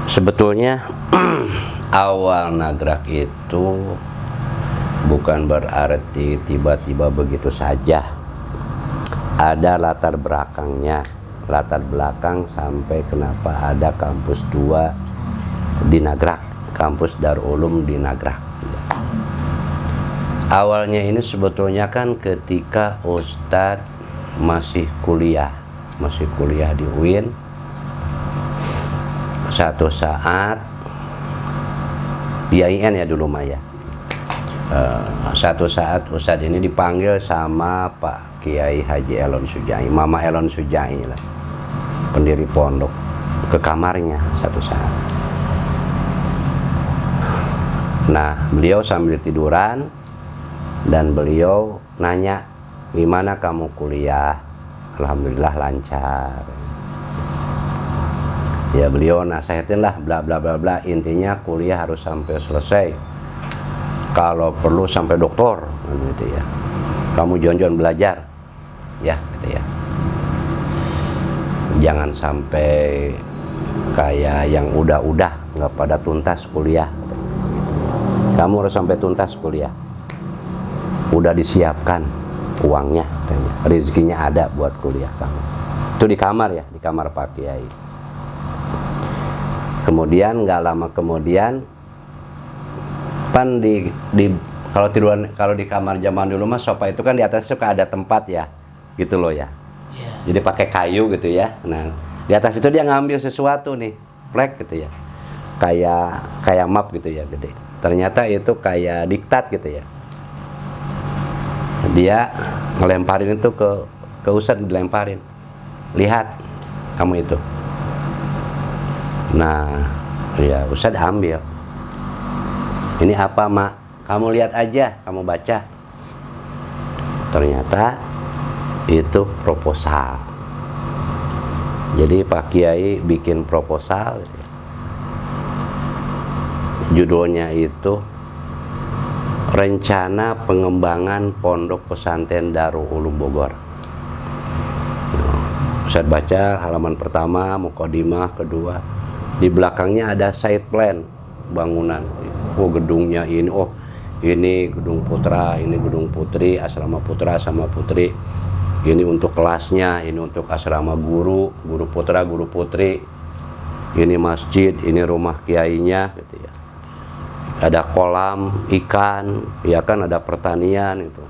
Sebetulnya awal nagrak itu bukan berarti tiba-tiba begitu saja. Ada latar belakangnya, latar belakang sampai kenapa ada kampus 2 di Nagrak, kampus Darul Ulum di Nagrak. Awalnya ini sebetulnya kan ketika Ustadz masih kuliah di UIN. Satu saat di IAIN ya dulu Maya. Satu saat Ustadz ini dipanggil sama Pak Kiai Haji Elon Sujai, Mama Elon Sujai lah, pendiri pondok, ke kamarnya satu saat. Nah, beliau sambil tiduran dan beliau nanya, gimana kamu kuliah? Alhamdulillah lancar. Ya beliau nasihatin lah bla bla bla bla, intinya kuliah harus sampai selesai, kalau perlu sampai doktor gitu ya. Kamu jangan belajar ya gitu ya, jangan sampai kayak yang udah nggak pada tuntas kuliah gitu. Kamu harus sampai tuntas kuliah, udah disiapkan uangnya katanya, rezekinya ada buat kuliah kamu. Itu di kamar ya, di kamar Pak Kiai. Kemudian nggak lama kemudian pan kalau di kamar zaman dulu mas sofa itu kan di atas suka ada tempat ya gitu loh ya. Jadi pakai kayu gitu ya. Nah di atas itu dia ngambil sesuatu nih, plek gitu ya, kayak map gitu ya gede. Ternyata itu kayak diktat gitu ya. Dia ngelemparin itu ke Ustadz, dilemparin, lihat kamu itu. Nah, ya Ustadz ambil. Ini apa mak? Kamu lihat aja, kamu baca. Ternyata itu proposal. Jadi Pak Kiai bikin proposal. Judulnya itu Rencana Pengembangan Pondok Pesantren Darul Ulum Bogor. Ustadz baca halaman pertama, mukadimah, kedua. Di belakangnya ada site plan bangunan. Oh gedungnya ini, oh ini gedung putra, ini gedung putri, asrama putra sama putri. Ini untuk kelasnya, ini untuk asrama guru putra, guru putri. Ini masjid, ini rumah kiainya gitu ya. Ada kolam ikan, ya kan, ada pertanian itu.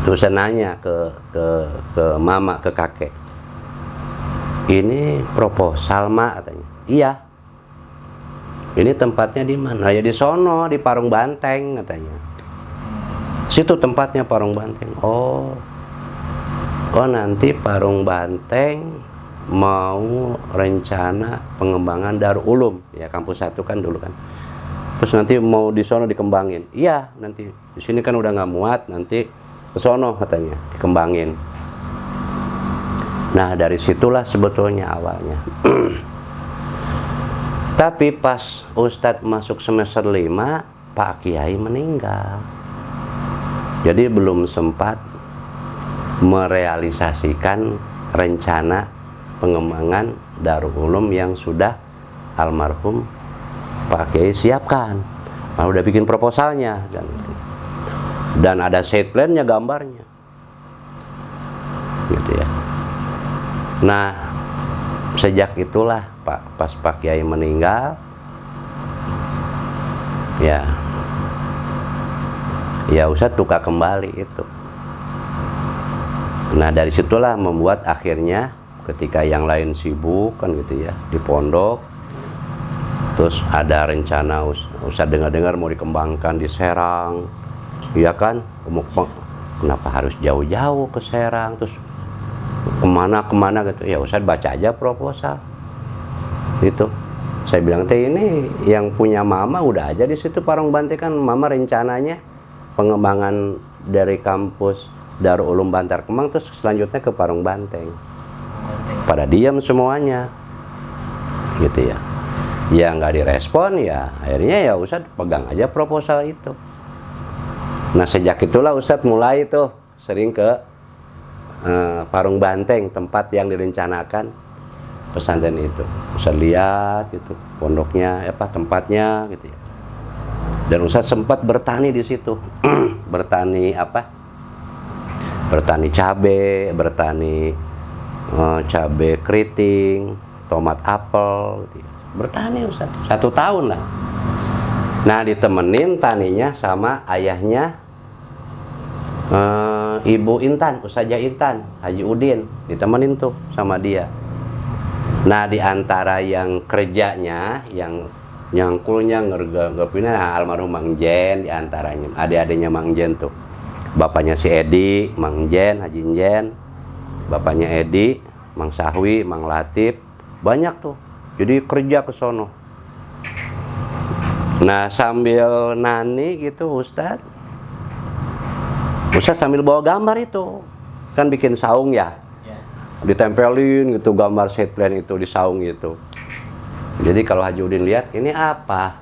Terus saya nanya ke mama, ke kakek. Ini proposal mak katanya. Iya. Ini tempatnya di mana? Ya di sono, di Parung Banteng katanya. Situ tempatnya Parung Banteng. Oh nanti Parung Banteng mau rencana pengembangan Darul Ulum ya, kampus 1 kan dulu kan. Terus nanti mau di sono dikembangin. Iya, nanti di sini kan udah nggak muat, nanti ke sono katanya dikembangin. Nah dari situlah sebetulnya awalnya. Tapi pas Ustadz masuk semester 5, Pak Kiai meninggal. Jadi belum sempat merealisasikan rencana pengembangan Darul Ulum yang sudah almarhum Pak Kiai siapkan. Nah, udah bikin proposalnya dan ada site plan-nya, gambarnya gitu ya. Nah sejak itulah pas Pak Kiai meninggal ya Ustadz tukar kembali itu. Nah dari situlah membuat akhirnya ketika yang lain sibuk kan gitu ya di pondok, terus ada rencana Ustadz dengar-dengar mau dikembangkan di Serang, ya kan, kenapa harus jauh-jauh ke Serang, terus kemana gitu ya. Ustadz baca aja proposal itu. Saya bilang teh ini yang punya mama udah aja di situ Parung Banteng kan, mama rencananya pengembangan dari kampus Darul Ulum Bantar Kemang terus selanjutnya ke Parung Banteng. Pada diam semuanya gitu ya. Ya nggak direspon ya, akhirnya ya Ustadz pegang aja proposal itu. Nah sejak itulah Ustadz mulai tuh sering ke Parung Banteng, tempat yang direncanakan pesantren itu. Ustaz lihat gitu pondoknya, tempatnya gitu ya. Dan Ustaz sempat bertani di situ. Bertani bertani cabe, bertani cabe keriting, tomat apel gitu ya. Bertani Ustaz 1 tahun lah. Nah, ditemenin taninya sama ayahnya Ibu Intan, Ustazah Intan, Haji Udin, ditemenin tuh sama dia. Nah, di antara yang kerjanya, yang nyangkulnya, ngergapinnya, almarhum Mang Jen di antaranya, adik-adiknya Mang Jen tuh. Bapaknya si Edi, Mang Jen, Haji Jen, bapaknya Edi, Mang Sahwi, Mang Latif, banyak tuh. Jadi kerja ke sono. Nah, sambil nani gitu Ustaz sambil bawa gambar itu. Kan bikin saung ya. Ditempelin gitu gambar set plan itu di saung itu. Jadi kalau Haji Udin lihat, ini apa?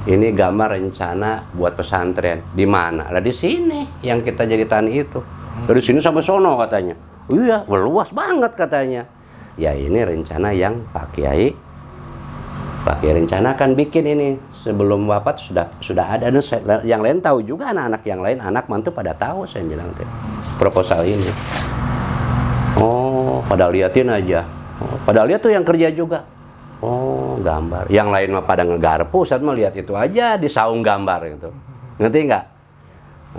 Ini gambar rencana buat pesantren. Di mana? Lah di sini yang kita jadi tani itu. Dari sini sampai sono katanya. Iya, luas banget katanya. Ya ini rencana yang Pak Kiai rencanakan bikin ini. Sebelum wafat sudah ada. Yang lain tahu juga, anak-anak yang lain, anak mantu pada tahu, saya bilang tuh proposal ini. Oh, pada liatin aja. Pada lihat tuh yang kerja juga. Oh, gambar. Yang lain mah pada ngegarpu, Ustaz mah lihat itu aja di saung gambar gitu. Ngerti nggak?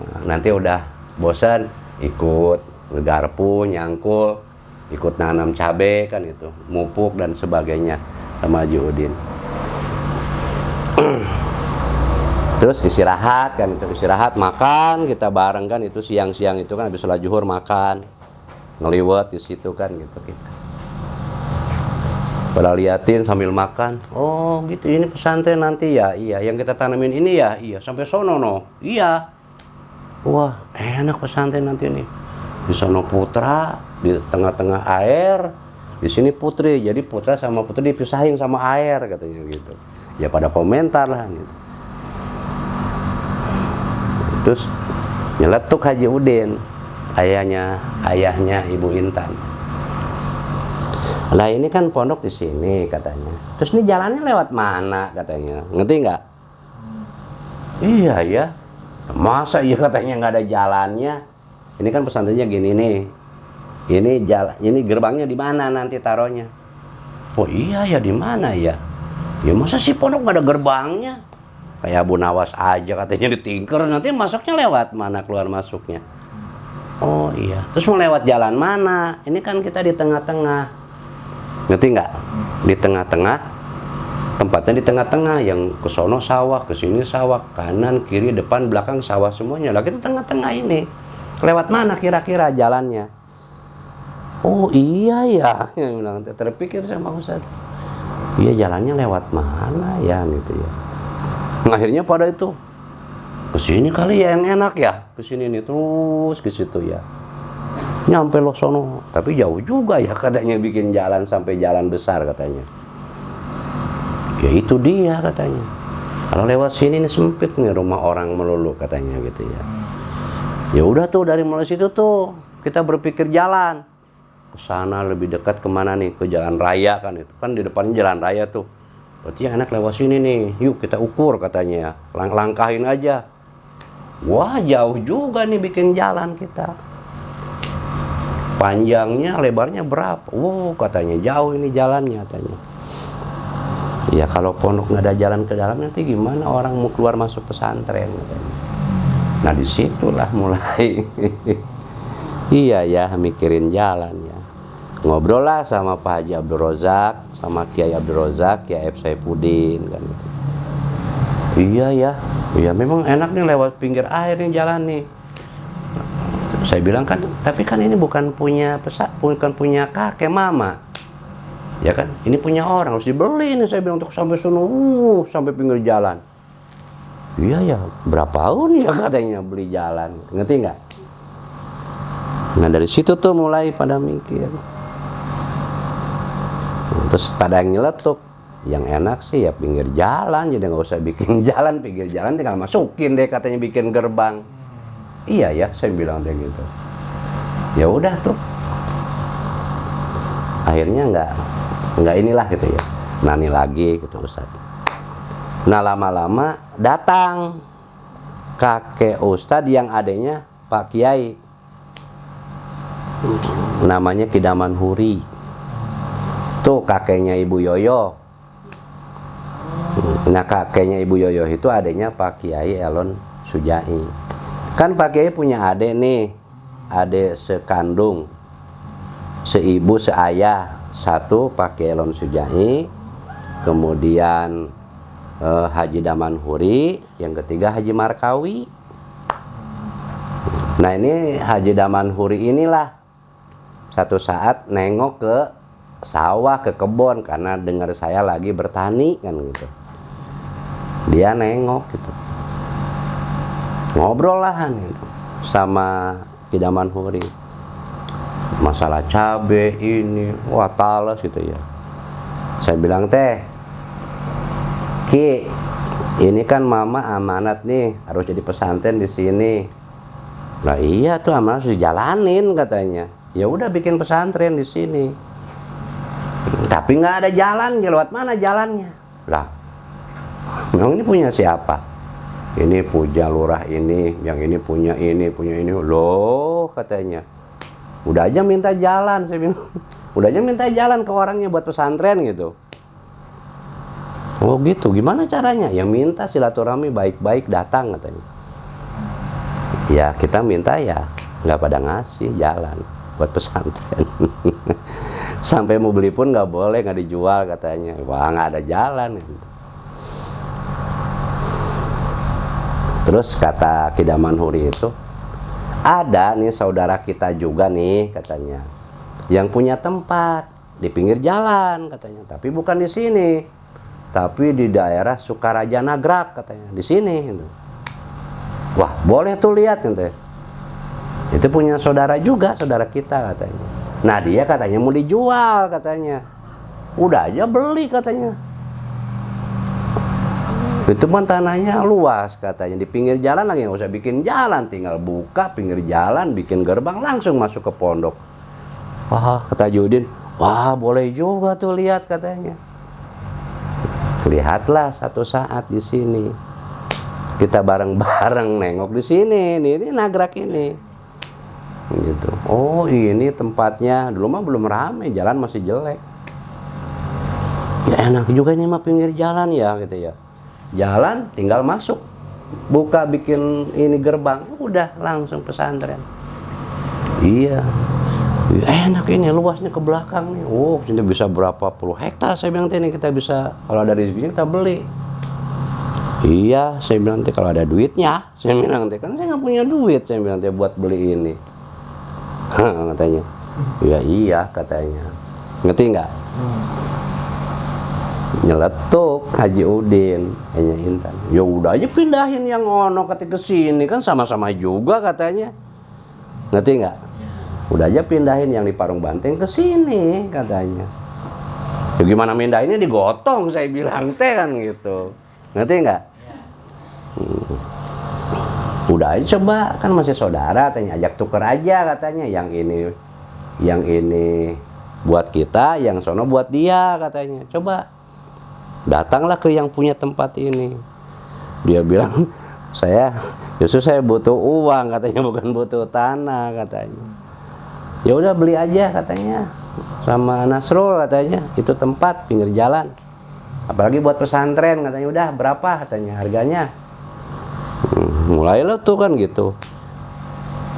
Nah, nanti udah bosan ikut ngegarpu, nyangkul, ikut nanam cabai kan itu, mupuk dan sebagainya sama Haji Udin. Terus istirahat kan itu, istirahat makan kita bareng kan itu, siang-siang itu kan habis sholat zuhur makan ngeliwet di situ kan gitu kita. Pada liatin sambil makan. Oh gitu, ini pesantren nanti ya. Iya, yang kita tanamin ini ya. Iya, sampai sono no. Iya. Wah, enak pesantren nanti nih. Di sono putra, di tengah-tengah air. Di sini putri. Jadi putra sama putri dipisahin sama air katanya gitu. Ya pada komentar lah gitu. Terus nyeletuk Haji Udin, ayahnya Ibu Intan. Lah ini kan pondok di sini katanya. Terus ini jalannya lewat mana katanya? Ngerti nggak? Iya ya. Masa iya katanya nggak ada jalannya? Ini kan pesantrennya gini nih. Ini jalan, ini gerbangnya di mana nanti taruhnya? Oh iya ya, di mana ya? Ya masa sih pondok nggak ada gerbangnya? Kayak Abu Nawas aja katanya ditingker, nanti masuknya lewat mana keluar masuknya? Oh iya. Terus mau lewat jalan mana? Ini kan kita di tengah-tengah. Ngerti nggak? Di tengah-tengah, tempatnya di tengah-tengah, yang ke sono sawah, ke sini sawah, kanan, kiri, depan, belakang sawah semuanya. Lah kita tengah-tengah ini. Lewat mana kira-kira jalannya? Oh iya ya, terpikir sama Ustaz. Iya jalannya lewat mana ya gitu ya. Akhirnya pada itu kesini kali ya yang enak ya, kesini nih terus ke situ ya. Nyampe loh sono, tapi jauh juga ya katanya bikin jalan sampai jalan besar katanya. Ya itu dia katanya. Kalau lewat sini nih sempit nih rumah orang melulu katanya gitu ya. Ya udah tuh dari mulai situ tuh kita berpikir jalan ke sana lebih dekat kemana nih, ke jalan raya kan itu kan di depannya jalan raya tuh. Berarti yang enak lewat sini nih, yuk kita ukur katanya, langkahin aja. Wah jauh juga nih bikin jalan kita. Panjangnya, lebarnya berapa? Wow katanya jauh ini jalannya katanya. Ya kalau pondok nggak ada jalan ke dalam nanti gimana orang mau keluar masuk pesantren katanya. Nah disitulah mulai iya ya mikirin jalan ya. Ngobrol lah sama Pak Haji Abdul Rozak, sama Kiai Abdul Rozak, Kiai F. Saifuddin kan gitu. Iya ya, iya memang enak nih lewat pinggir air nih jalan nih. Saya bilang kan, tapi kan ini bukan punya punya kakek mama. Ya kan, ini punya orang harus dibeli nih saya bilang untuk sampai sono, sampai pinggir jalan. Iya ya, berapa tahun ya katanya beli jalan, ngerti nggak? Nah dari situ tuh mulai pada mikir. Terus pada yang nyeletuk, yang enak sih ya pinggir jalan, jadi nggak usah bikin jalan, pinggir jalan tinggal masukin deh katanya bikin gerbang. Iya ya, saya bilang deh gitu. Ya udah tuh. Akhirnya enggak inilah gitu ya, nani lagi gitu Ustadz. Nah lama-lama datang kakek Ustadz yang adanya Pak Kiai, namanya Kidaman Huri, tuh kakeknya Ibu Yoyo. Nah kakeknya Ibu Yoyo itu adanya Pak Kiai Elon Sujai. Kan Pak Kiai punya adik nih, adik sekandung, seibu seayah, satu Pak Kiai Elon Sujai, kemudian Haji Daman Huri, yang ketiga Haji Markawi. Nah ini Haji Daman Huri inilah satu saat nengok ke sawah, ke kebun, karena dengar saya lagi bertani kan gitu. Dia nengok gitu, ngobrol lah gitu sama Kidaman Huri, masalah cabe ini, wah tales gitu ya. Saya bilang, teh Ki, ini kan mama amanat nih, harus jadi pesantren di sini. Lah iya tuh amanat harus dijalanin katanya. Ya udah bikin pesantren di sini. Tapi nggak ada jalan, lewat mana jalannya? Lah, memang ini punya siapa? Ini punya lurah ini, yang ini punya ini, punya ini. Loh katanya, udah aja minta jalan, saya bilang. Udah aja minta jalan ke orangnya buat pesantren gitu. Oh gitu, gimana caranya? Ya minta silaturahmi baik-baik datang katanya. Ya kita minta ya nggak pada ngasih jalan buat pesantren. Sampai mau beli pun nggak boleh, nggak dijual katanya. Wah nggak ada jalan. Terus kata Kidaman Huri itu, ada nih saudara kita juga nih katanya, yang punya tempat di pinggir jalan katanya, tapi bukan di sini. Tapi di daerah Sukaraja Nagrak katanya, di sini gitu. Wah boleh tuh lihat gitu. Itu punya saudara juga, saudara kita katanya. Nah dia katanya mau dijual katanya. Udah aja beli katanya. Itu pun tanahnya luas katanya, di pinggir jalan lagi, nggak usah bikin jalan, tinggal buka pinggir jalan, bikin gerbang, langsung masuk ke pondok. Wah kata Judin, wah boleh juga tuh lihat katanya. Lihatlah satu saat di sini, kita bareng-bareng nengok di sini, ini Nagrak ini, gitu. Oh ini tempatnya, dulu mah belum ramai, jalan masih jelek. Ya enak juga ini mah pinggir jalan ya, gitu ya. Jalan tinggal masuk, buka bikin ini gerbang, udah langsung pesantren. Iya. Enak ini, luasnya ke belakang nih. Oh, ini bisa berapa puluh hektar. Saya bilang ini kita bisa, kalau ada rezekinya kita beli. Iya, saya bilang kalau ada duitnya. Saya bilang kan saya nggak punya duit. Saya bilang buat beli ini. Katanya. Iya katanya. Ngerti nggak? Nyeletuk Haji Udin, hanya Intan. Ya udah aja pindahin yang ono ke sini kan sama-sama juga katanya. Ngerti nggak? Udah aja pindahin yang di Parung Banteng ke sini katanya. Ya gimana mindahinnya, digotong saya bilang teh kan gitu. Ngerti nggak? Udah aja coba, kan masih saudara, tanya ajak tuker aja katanya. Yang ini buat kita, yang sono buat dia katanya. Coba datanglah ke yang punya tempat ini. Dia bilang, justru saya butuh uang katanya, bukan butuh tanah katanya. Ya udah beli aja katanya sama Nasrul katanya, itu tempat pinggir jalan, apalagi buat pesantren katanya. Udah berapa katanya harganya? Mulailah tuh kan gitu.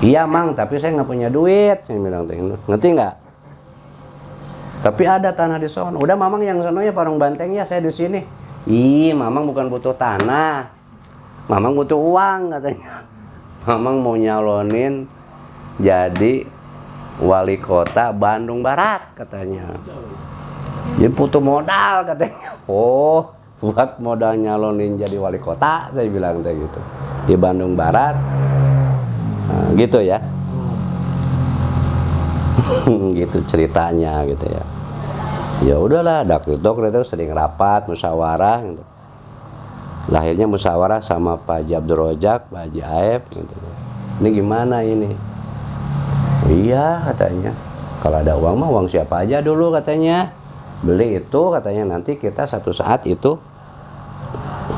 Iya mang, tapi saya nggak punya duit, saya bilang. Ngerti nggak? Tapi ada tanah di sono. Udah mamang yang sono ya Parung Banteng ya, saya di sini. Ih mamang bukan butuh tanah, mamang butuh uang katanya. Mamang mau nyalonin jadi wali kota Bandung Barat katanya. Jadi butuh modal katanya. Oh, buat modal nyalonin jadi wali kota, saya bilang kayak gitu. Di Bandung Barat. Nah, gitu ya. Gitu ceritanya gitu ya. Ya udahlah, Dok itu sering rapat musyawarah gitu. Lahirnya musyawarah sama Pak Haji Abdul Rojak, Pak Haji Aep gitu. Ini gimana ini? Iya katanya, kalau ada uang mah uang siapa aja dulu katanya. beli itu katanya, nanti kita satu saat itu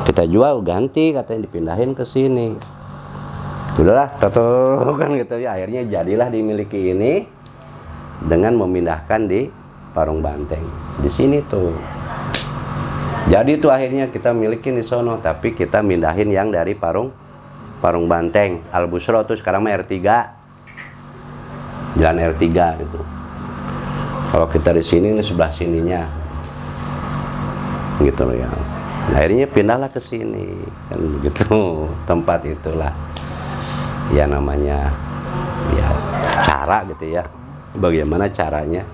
kita jual ganti katanya, dipindahin ke sini. Udahlah, kan gitu ya. Akhirnya jadilah dimiliki ini dengan memindahkan di Parung Banteng. Di sini tuh. Jadi tuh akhirnya kita milikin di sono, tapi kita mindahin yang dari Parung Banteng. Al Busro tuh sekarang mah R3. Jalan R3 gitu. Kalau kita di sini, ini sebelah sininya. Gitu loh ya. Nah, akhirnya pindahlah ke sini. Kan begitu, tempat itulah. Ya namanya ya cara gitu ya. Bagaimana caranya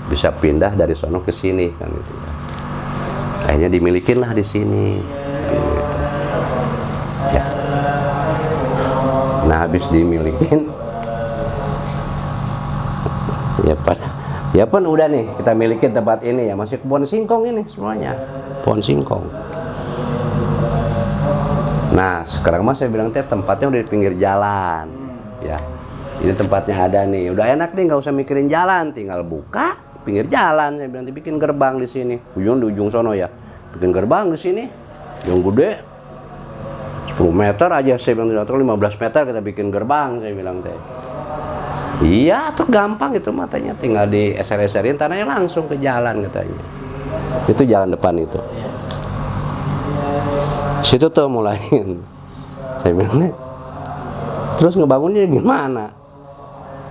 bisa pindah dari sono ke sini kan gitu ya. Akhirnya dimilikin lah di sini. Kan gitu. Ya. Nah, habis dimilikin ya pun udah nih kita milikin tempat ini ya, masih kebun singkong ini semuanya, pohon singkong. Nah sekarang mas saya bilang tempatnya udah di pinggir jalan ya, ini tempatnya ada nih, udah enak nih, nggak usah mikirin jalan, tinggal buka pinggir jalan. Saya bilang dibikin gerbang di sini, di ujung sono ya, bikin gerbang di sini yang gede 10 meter aja, saya bilang, atau 15 meter kita bikin gerbang, saya bilang teh. Iya, tuh gampang itu matanya, tinggal di eser-eserin tanahnya langsung ke jalan katanya. Itu jalan depan itu. Situ tuh mulain. Saya bilang, terus ngebangunnya gimana?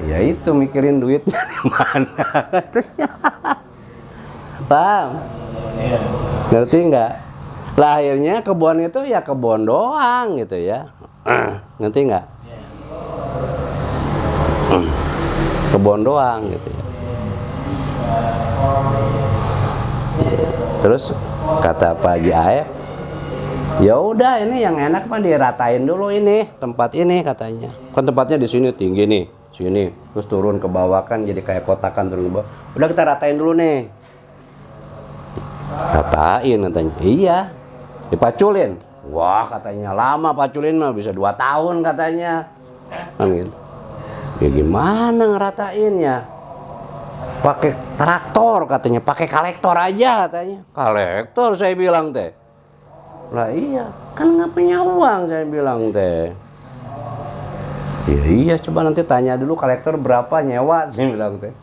Ya itu mikirin duitnya di mana katanya. Paham? Ngerti nggak? Lah akhirnya kebun itu ya kebun doang gitu ya. Ngerti nggak? Kebun doang gitu ya. Terus kata Pak Haji Aep, ya udah ini yang enak mah diratain dulu ini tempat ini katanya. Kan tempatnya di sini tinggi nih, sini terus turun ke bawah kan jadi kayak kotakan turun ke bawah. Udah kita ratain dulu nih. Ratain katanya. Iya. Dipaculin. Wah katanya lama paculin mah bisa 2 tahun katanya. Kan gitu. Ya gimana ngeratainnya? Pakai traktor katanya, pakai kolektor aja katanya. Kolektor saya bilang teh. Lah iya, kan nggak punya uang saya bilang teh. Ya iya, coba nanti tanya dulu kolektor berapa nyewa saya bilang teh.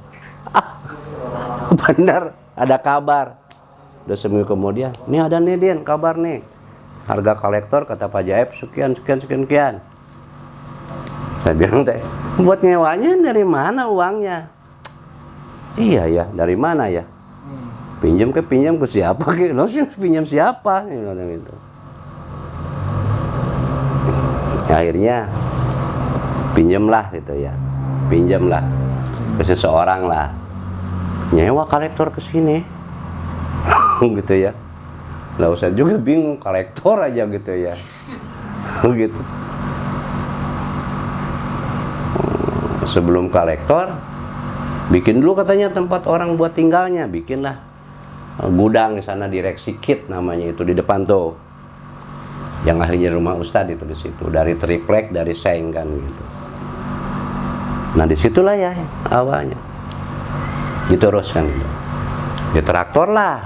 Bener, ada kabar. Udah seminggu kemudian, nih ada nih Din, kabar nih. Harga kolektor kata Pak Jaib sekian. Saya bilang teh, buat nyewanya dari mana uangnya? Iya ya, dari mana ya? Pinjam ke siapa ke? Lo sih pinjam siapa? Gitu. Ya, akhirnya pinjamlah gitu ya, pinjamlah ke seseorang lah, nyewa kolektor ke sini, gitu ya. Nggak usah juga bingung, kolektor aja gitu ya, gitu. Sebelum kolektor, bikin dulu katanya tempat orang buat tinggalnya, bikinlah gudang di sana, Direksi Kit namanya itu di depan tuh, yang akhirnya rumah Ustadz itu di situ, dari triplek dari seng kan gitu. Nah disitulah ya awalnya, diteruskan gitu. Di traktor lah,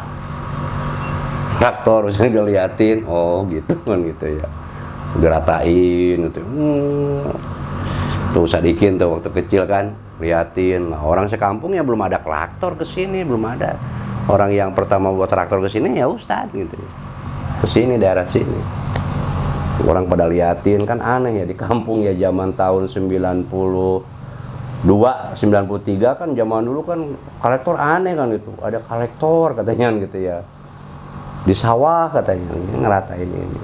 traktor usah diliatin, oh gitu kan gitu ya, geratain gitu. Tuh Sadikin tuh waktu kecil kan liatin. Nah, orang sekampung ya belum ada traktor ke sini, belum ada. Orang yang pertama buat traktor ke sini ya Ustadz gitu. Ke sini daerah sini. Orang pada liatin kan aneh ya di kampung ya, zaman tahun 92, 93 kan zaman dulu kan kolektor aneh kan gitu. Ada kolektor katanya gitu ya. Di sawah katanya ngeratain ini.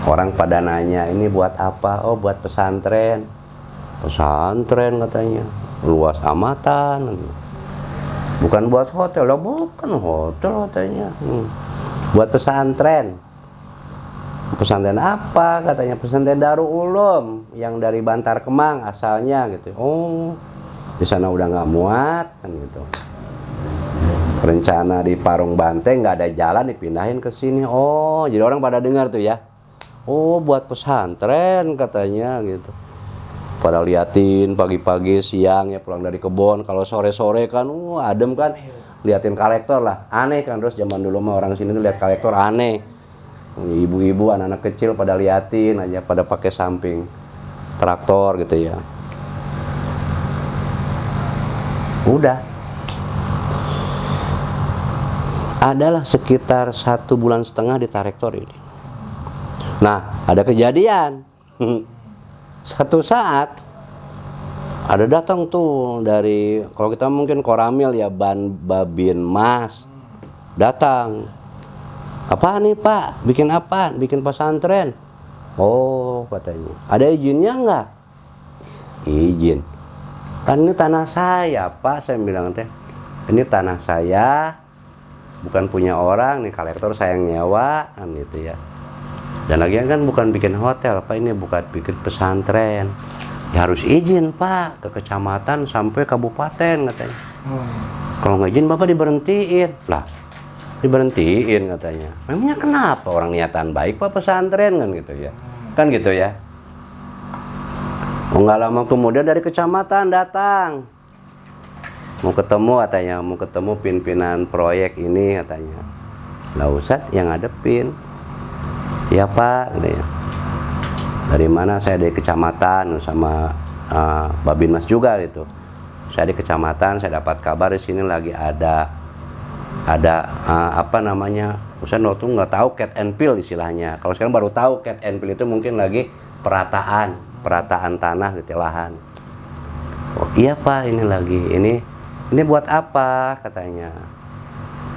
Orang pada nanya, ini buat apa? Oh buat pesantren. Pesantren katanya, luas amatan. Bukan buat hotel, lah bukan hotel katanya. Buat pesantren. Pesantren apa katanya? Pesantren Darul Ulum yang dari Bantar Kemang asalnya gitu. Oh, di sana udah nggak muat kan gitu. Rencana di Parung Banteng nggak ada jalan, dipindahin ke sini. Oh, jadi orang pada dengar tuh ya. Oh buat pesantren katanya gitu. pada liatin pagi-pagi, siang ya pulang dari kebun. Kalau sore-sore kan adem kan, liatin kolektor lah, aneh kan. Terus zaman dulu mah orang sini tuh lihat kolektor aneh. Ibu-ibu, anak-anak kecil pada liatin aja, pada pakai samping traktor gitu ya. Udah. Adalah sekitar 1,5 bulan di traktor ini. Nah, ada kejadian. Satu saat ada datang tuh dari, kalau kita mungkin Koramil ya, Babin Mas datang. Apa nih Pak? Bikin apa? Bikin pesantren. Oh katanya. Ada izinnya nggak? Izin. Kan ini tanah saya Pak, saya bilang teh. Ini tanah saya, bukan punya orang, nih kolektor saya yang nyewa, kan gitu ya. Dan lagian kan bukan bikin hotel, Pak, ini bukan bikin pesantren. Ya harus izin Pak, ke kecamatan sampai kabupaten katanya. Kalau nggak izin Bapak diberhentiin. Lah, diberhentiin katanya. Memangnya kenapa, orang niatan baik Pak pesantren kan gitu ya. Kan gitu ya. Nggak lama kemudian dari kecamatan datang. Mau ketemu katanya, mau ketemu pimpinan proyek ini katanya. Lah Ustadz yang ngadepin. Ya Pak, katanya. Dari mana? Saya dari kecamatan sama Babin Mas juga gitu. Saya di kecamatan, saya dapat kabar di sini lagi ada apa namanya? Ustadz waktu nggak tahu cat and fill istilahnya. Kalau sekarang baru tahu cat and fill itu mungkin lagi perataan tanah gitu, lahan. Oh iya Pak, ini lagi ini buat apa katanya.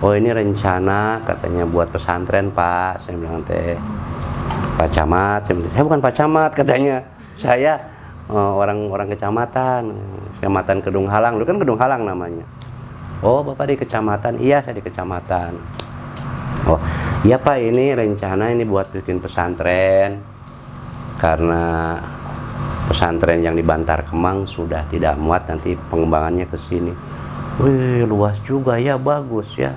Oh ini rencana katanya buat pesantren Pak. Saya bilang teh Pak Camat. Saya bukan Pak Camat katanya. Saya orang kecamatan Kedung Halang. Dulu kan Kedung Halang namanya. Oh Bapak di kecamatan. Iya saya di kecamatan. Oh iya Pak, ini rencana ini buat bikin pesantren. Karena pesantren yang di Bantar Kemang sudah tidak muat, nanti pengembangannya ke sini. Wih, luas juga ya, bagus ya.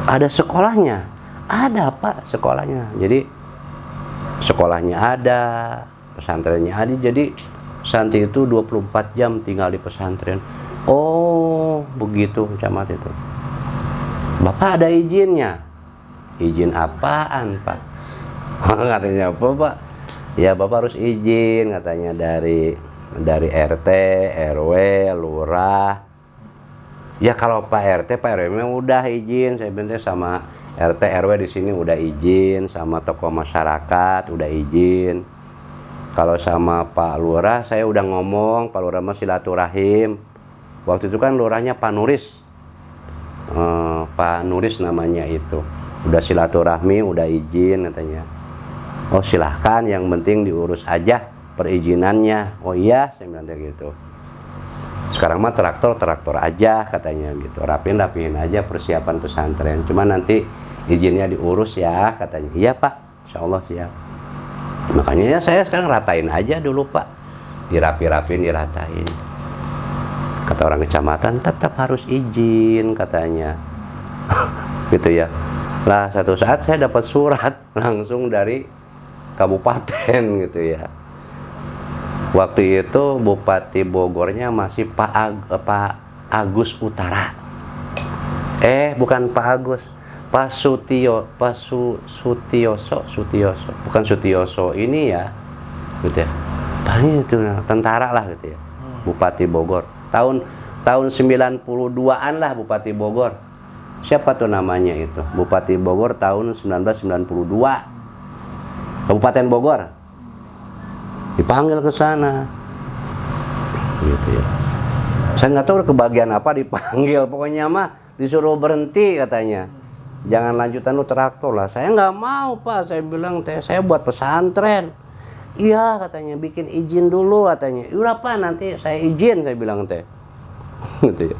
Ada sekolahnya? Ada Pak, sekolahnya. Jadi sekolahnya ada, pesantrennya ada. Jadi santri itu 24 jam tinggal di pesantren. Oh, begitu camat itu. Bapak ada izinnya? Izin apaan Pak? Katanya apa Pak? Ya Bapak harus izin katanya dari RT, RW, lurah. Ya kalau Pak RT, Pak RW memang udah izin. Saya bentar sama RT, RW di sini udah izin, sama tokoh masyarakat udah izin. Kalau sama Pak Lurah saya udah ngomong, Pak Lurah mah silaturahim. Waktu itu kan lurahnya Pak Nuris. Pak Nuris namanya itu. Udah silaturahmi, udah izin katanya. Oh silahkan, yang penting diurus aja perizinannya. Oh iya, saya bilang gitu. Sekarang mah traktor aja katanya gitu. Rapihin aja persiapan pesantren. Cuma nanti izinnya diurus ya katanya. Iya Pak, insya Allah siap. Makanya ya saya sekarang ratain aja dulu Pak. Dirapiin, diratain. Kata orang kecamatan tetap harus izin katanya. Gitu ya. Lah satu saat saya dapat surat langsung dari kabupaten gitu ya. Waktu itu Bupati Bogornya masih Pak Agus Utara. Bukan Pak Agus, Pak Sutioso, bukan Sutioso ini ya, gitu ya. Itu tentara lah gitu ya. Bupati Bogor. Tahun 92-an lah Bupati Bogor. Siapa tuh namanya itu? Bupati Bogor tahun 1992. Kabupaten Bogor. Dipanggil ke sana. Gitu ya. Saya nggak tahu kebagian apa dipanggil, pokoknya mah disuruh berhenti katanya. Jangan lanjutan lu traktor lah. Saya nggak mau Pak, saya bilang teh saya buat pesantren. Iya katanya, bikin izin dulu katanya. Udah Pak, nanti saya izin, saya bilang teh. Gitu ya.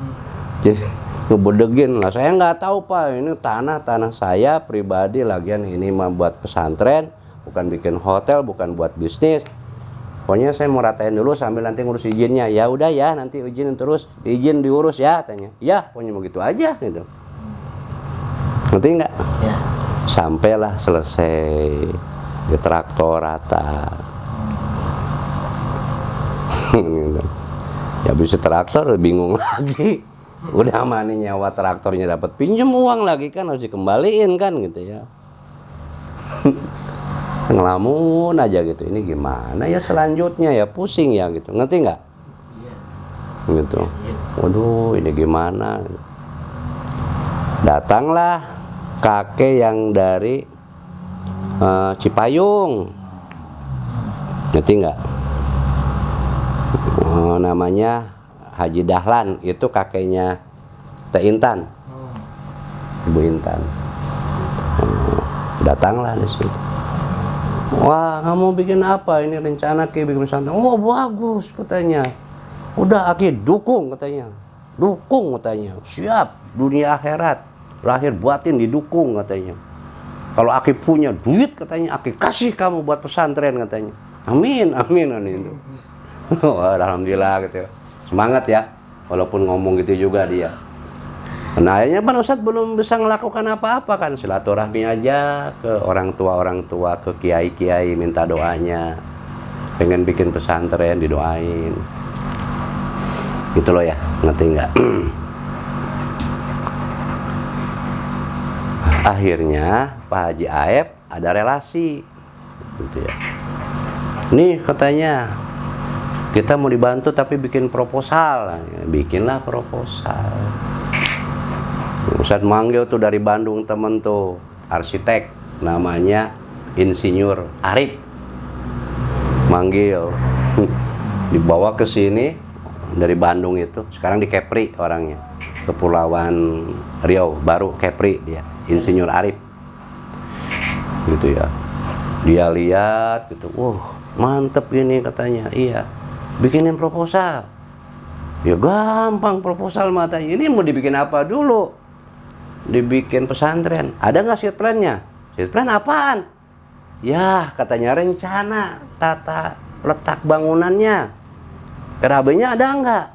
Jadi ngebedegin lah, saya nggak tahu Pak, ini tanah saya pribadi, lagian ini mah buat pesantren, bukan bikin hotel, bukan buat bisnis. Pokoknya saya mau ratain dulu sambil nanti ngurus izinnya. Ya udah ya, nanti izin terus, izin diurus ya katanya. Ya, pokoknya begitu aja gitu. Ngerti nggak? Ya. Sampailah selesai di traktor rata. Gitu. Ya habis traktor bingung lagi. Udah mana nyawa traktornya dapat pinjam uang lagi kan harus dikembaliin kan gitu ya. Ngelamun aja gitu. Ini gimana ya selanjutnya ya, pusing ya gitu. Ngerti nggak? Gitu. Waduh, ini gimana? Datanglah kakek yang dari Cipayung. Ngerti nggak? Namanya Haji Dahlan, itu kakeknya Teh Intan, Ibu Intan. Datanglah di situ. Wah, kamu bikin apa? Ini rencana Ki bikin pesantren. Oh, bagus katanya. Udah Aki dukung katanya. Dukung katanya. Siap, dunia akhirat, lahir batin didukung katanya. Kalau Aki punya duit katanya, Aki kasih kamu buat pesantren katanya. Amin, amin itu. Alhamdulillah gitu. Semangat ya, walaupun ngomong gitu juga dia. Nah akhirnya Pak Ustadz belum bisa melakukan apa-apa kan, silaturahmi aja ke orang tua, ke kiai-kiai minta doanya. Pengen bikin pesantren didoain. Gitu loh ya, ngerti nggak? Akhirnya Pak Haji Aep ada relasi gitu ya. Nih katanya kita mau dibantu tapi bikin proposal. Bikinlah proposal. Ustadz manggil tuh dari Bandung temen tuh arsitek namanya Insinyur Arif. Manggil dibawa ke sini dari Bandung itu. Sekarang di Kepri orangnya. Kepulauan Riau baru Kepri dia. Insinyur Arif. Gitu ya. Dia lihat gitu. Mantep ini katanya. Iya. Bikinin proposal. Ya gampang proposal matanya. Ini mau dibikin apa dulu? Dibikin pesantren. Ada nggak sheet plan-nya? Sheet plan apaan? Ya katanya rencana tata letak bangunannya. RAB-nya ada nggak?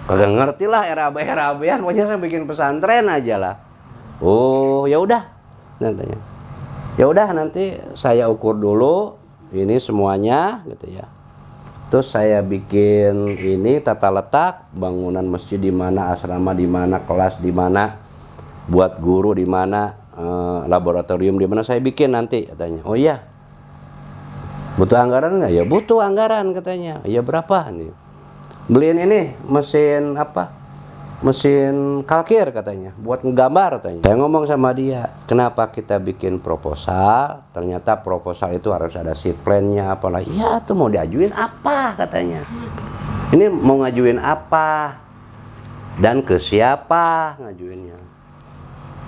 Kagak ngerti lah RAB-an. Pokoknya saya bikin pesantren aja lah. Oh ya udah. Nantinya. Ya udah nanti saya ukur dulu ini semuanya gitu ya. Terus saya bikin ini tata letak bangunan masjid di mana, asrama di mana, kelas di mana, buat guru di mana, laboratorium di mana saya bikin nanti katanya. Oh iya. Butuh anggaran nggak? Ya butuh anggaran katanya. Ya berapa nih? Beliin ini mesin apa? Mesin kalkir katanya, buat nggambar katanya. Saya ngomong sama dia, kenapa kita bikin proposal? Ternyata proposal itu harus ada sheet plan-nya apalah. Iya tuh mau diajuin apa katanya. Ini mau ngajuin apa? Dan ke siapa ngajuinnya?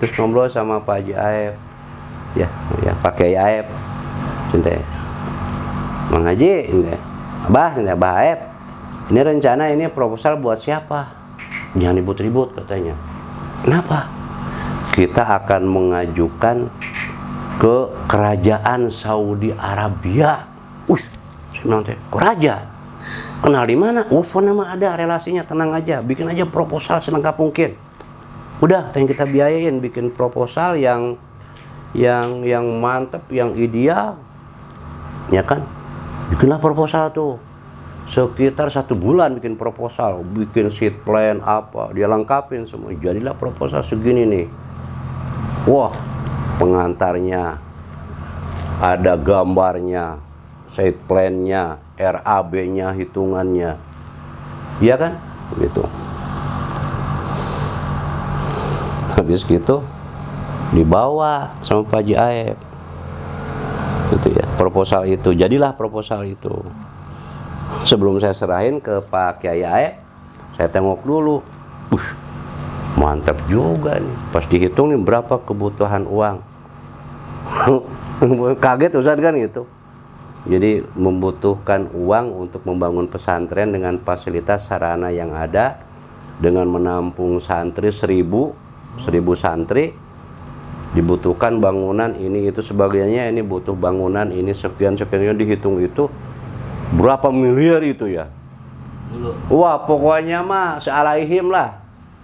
Terus ngobrol sama Pak Haji Aep. Ya Pak Kiai Aep. Cinta. Mang Haji, Abah Aep. Ini rencana ini proposal buat siapa? Jangan ribut-ribut katanya. Kenapa? Kita akan mengajukan ke kerajaan Saudi Arabia. Saya bilang teh, kok raja? Kenal di mana? Phone mah ada relasinya, tenang aja. Bikin aja proposal selengkap mungkin. Udah, yang kita biayain bikin proposal yang mantep, yang ideal. Ya kan? Bikinlah proposal tuh. Sekitar 1 bulan bikin proposal, bikin sheet plan apa, dia lengkapin semua. Jadilah proposal segini nih. Wah, pengantarnya ada gambarnya, sheet plan-nya, RAB-nya, hitungannya. Iya kan? Gitu. Habis gitu dibawa sama Pak Haji Aep. Gitu ya, proposal itu. Jadilah proposal itu. Sebelum saya serahin ke Pak Kiai Aep, saya tengok dulu. Mantap juga nih. Pas dihitung nih berapa kebutuhan uang. Kaget Ustadz kan gitu. Jadi membutuhkan uang untuk membangun pesantren dengan fasilitas sarana yang ada, dengan menampung santri 1000 santri. Dibutuhkan bangunan ini itu sebagainya, ini butuh bangunan ini sekian dihitung itu. Berapa miliar itu ya? Wah, pokoknya mah sealaihim lah.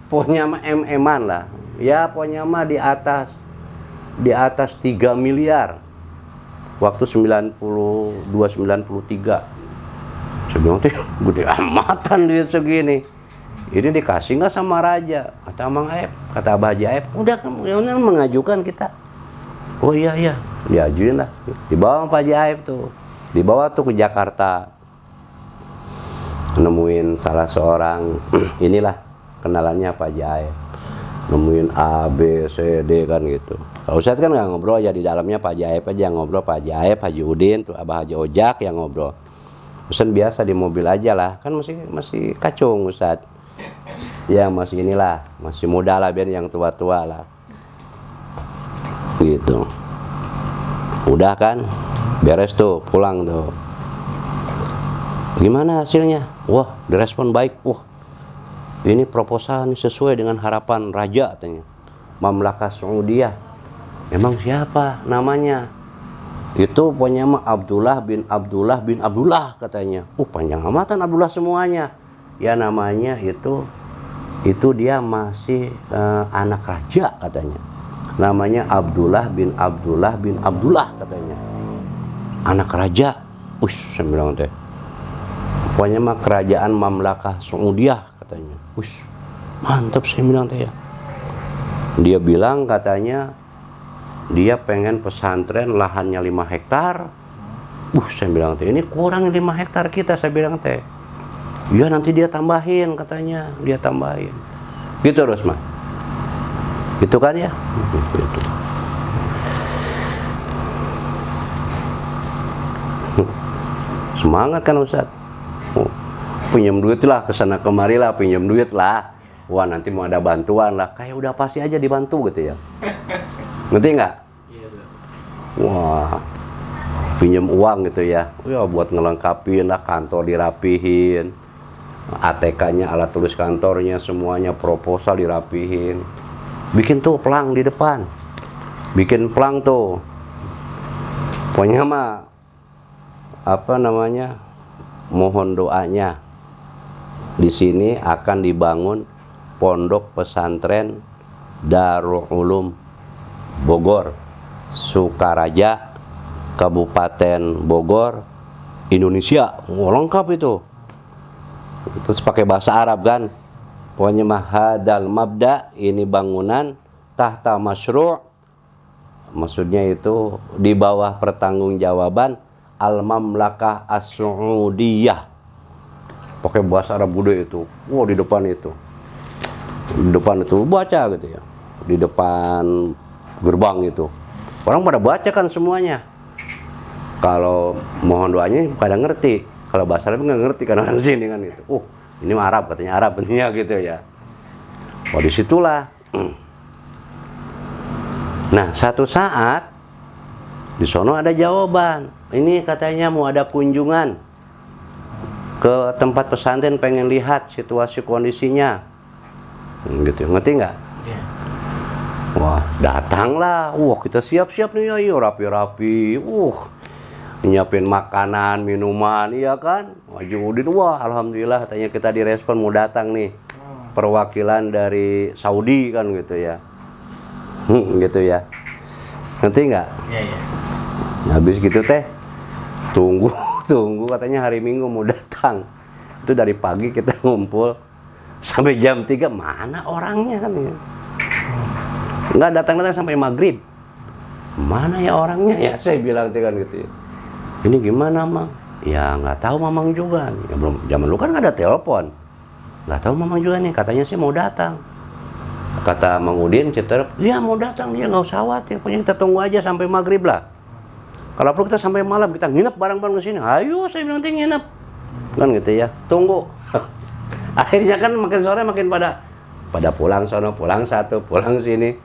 Pokoknya mah MM-an lah. Ya, pokoknya mah di atas 3 miliar. Waktu 92 93. Saya bilang, gede amatan duit segini. Ini dikasih nggak sama raja? Kata Mang Aep, kata Abah Haji Aep, udah mengajukan kita. Oh iya, diajuin lah. Dibawa Pak Haji Aep tuh. Dibawa tuh ke Jakarta. Nemuin salah seorang, inilah kenalannya Pak Haji Aep. Nemuin A, B, C, D kan gitu. Kalau Ustadz kan nggak ngobrol ya, di dalamnya Pak Haji Aep aja yang ngobrol. Pak Haji Aep, Haji Udin, tuh Abah Haji Ojak yang ngobrol. Ustadz biasa di mobil aja lah, kan masih kacung Ustadz. Ya masih inilah, masih muda lah, biar yang tua-tua lah. Gitu. Udah kan, beres tuh, pulang tuh. Gimana hasilnya? Wah, direspon baik. Wah, ini proposal ini sesuai dengan harapan raja katanya. Mamlakah Saudiyah. Emang siapa namanya? Itu punya mah Abdullah bin Abdullah katanya. Panjang amatan Abdullah semuanya. Ya namanya itu dia masih anak raja katanya. Namanya Abdullah bin Abdullah katanya. Anak raja. Saya bilang teh. Pokoknya mah kerajaan Mamlakah Saudiyah katanya. Mantap saya bilang teh ya. Dia bilang katanya dia pengen pesantren lahannya 5 hektar. Saya bilang teh ini kurang 5 hektar kita, saya bilang teh. Ya nanti dia tambahin katanya, dia tambahin. Gitu terus mah. Gitu kan ya? Gitu. Semangat kan Ustadz? Pinjam duit lah, kesana kemari lah, pinjam duit lah. Wah nanti mau ada bantuan lah, kayak udah pasti aja dibantu gitu ya. Ngerti nggak? Wah, pinjam uang gitu ya. Ya buat ngelengkapin lah, kantor dirapihin. ATK-nya, alat tulis kantornya, semuanya, proposal dirapihin. Bikin tuh pelang di depan. Bikin pelang tuh. Pokoknya mah mohon doanya. Di sini akan dibangun pondok pesantren Darul Ulum Bogor, Sukaraja, Kabupaten Bogor, Indonesia. Lengkap itu. Terus pakai bahasa Arab kan. Pokoknya mahadal mabda, ini bangunan tahta masyru'. Maksudnya itu di bawah pertanggungjawaban Al-Mamlakah As-Saudiyah. Pakai bahasa Arab Bude itu. Di depan itu. Di depan itu baca gitu ya. Di depan gerbang itu. Orang pada baca kan semuanya. Kalau mohon doanya pada ngerti. Kalau bahasa Arab nggak ngerti kan orang sini kan gitu. Ini mah Arab katanya, Arab katanya gitu ya. Disitulah. Nah satu saat di sono ada jawaban. Ini katanya mau ada kunjungan ke tempat pesantren, pengen lihat situasi kondisinya. Gitu, ngerti nggak? Yeah. Wah datanglah. Kita siap-siap nih, ayo rapi-rapi. Nyiapin makanan, minuman, iya kan? Haji Udin, alhamdulillah katanya kita direspon mau datang nih. Perwakilan dari Saudi kan gitu ya. Gitu ya. Ngerti nggak? Iya. Habis gitu teh, tunggu katanya hari Minggu mau datang. Itu dari pagi kita ngumpul sampai jam 3, mana orangnya kan ya. Nggak datang-datang sampai maghrib. Mana ya orangnya ya, saya bilang kan gitu ya. Ini gimana Mang? Ya nggak tahu Mamang juga. Ya, belum, zaman dulu kan nggak ada telepon. Nggak tahu Mamang juga nih, katanya sih mau datang. Kata Mang Udin, iya mau datang, dia nggak usah khawatir. Pokoknya kita tunggu aja sampai maghrib lah. Kalau perlu kita sampai malam, kita nginep bareng-bareng ke sini. Ayo, saya bilang nginep. Kan gitu ya, tunggu. Akhirnya kan makin sore makin pada pulang sono, pulang satu, pulang sini.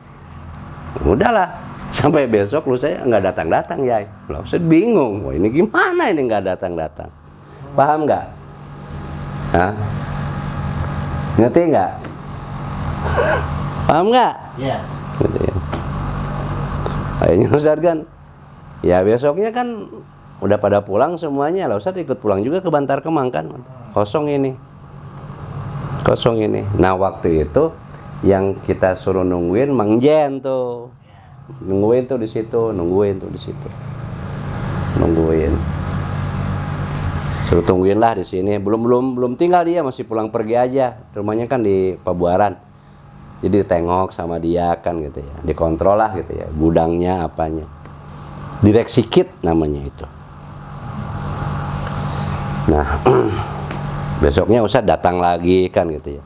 Udahlah. Sampai besok lu saya nggak datang-datang ya. Lalu saya bingung, ini gimana ini nggak datang-datang? Paham nggak? Hah? Ngerti nggak? Paham nggak? Iya. Gitu ya. Akhirnya Ustadz kan, ya besoknya kan udah pada pulang semuanya. Lah Ustadz ikut pulang juga ke Bantar Kemang kan, kosong ini. Nah waktu itu yang kita suruh nungguin Mang Jen tuh. Nungguin tuh di situ. Suruh tungguin lah di sini. Belum tinggal dia, masih pulang pergi aja. Rumahnya kan di Pabuaran. Jadi tengok sama dia kan gitu ya. Dikontrol lah gitu ya. Gudangnya apanya. Direksi kit namanya itu. Nah, besoknya Ustadz datang lagi kan gitu ya.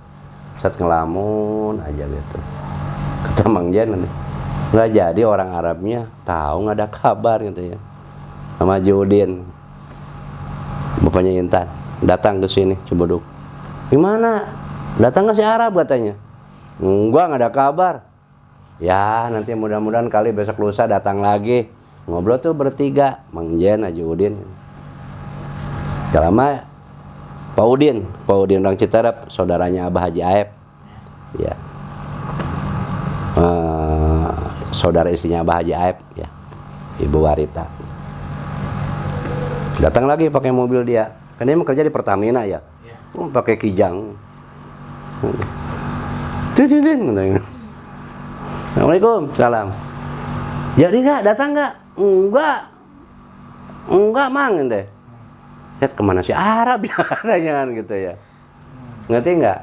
Ustadz ngelamun aja gitu. Kata Mang Jen, nggak jadi orang Arabnya tahu nggak ada kabar gitu ya. Sama Judin, bapaknya Intan, datang ke sini Cibuduk. Gimana? Datang nggak si Arab katanya? Enggak, nggak ada kabar. Ya nanti mudah-mudahan kali besok lusa datang lagi. Ngobrol tuh bertiga, Mang Jen, Haji Udin. Gak lama Pak Udin orang Citarap, saudaranya Abah Haji Aep. Ya. Saudara istrinya Abah Haji Aep ya. Ibu Warita. Datang lagi pakai mobil dia. Kan dia kerja di Pertamina ya. Pakai Kijang. Assalamualaikum, salam. Jadi nggak datang nggak? Enggak Mang ente. Lihat kemana si Arab ya katanya kan gitu ya. Ngerti nggak?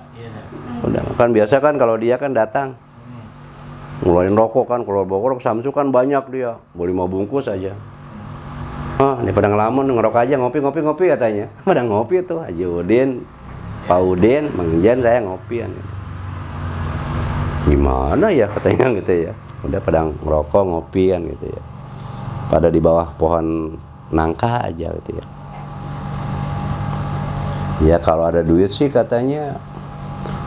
Udah kan biasa kan kalau dia kan datang ngeluarin rokok kan, keluar bawa rokok Samsu kan banyak dia, bawa 5 bungkus aja. Ini pada ngelamun ngerokok aja, ngopi katanya. Pada ngopi tuh Haji Udin, Pak Udin, Mang Jen, saya ngopi kan. Gimana ya katanya gitu ya. Udah pada ngerokok ngopi kan gitu ya. Pada di bawah pohon nangka aja gitu ya. Ya kalau ada duit sih katanya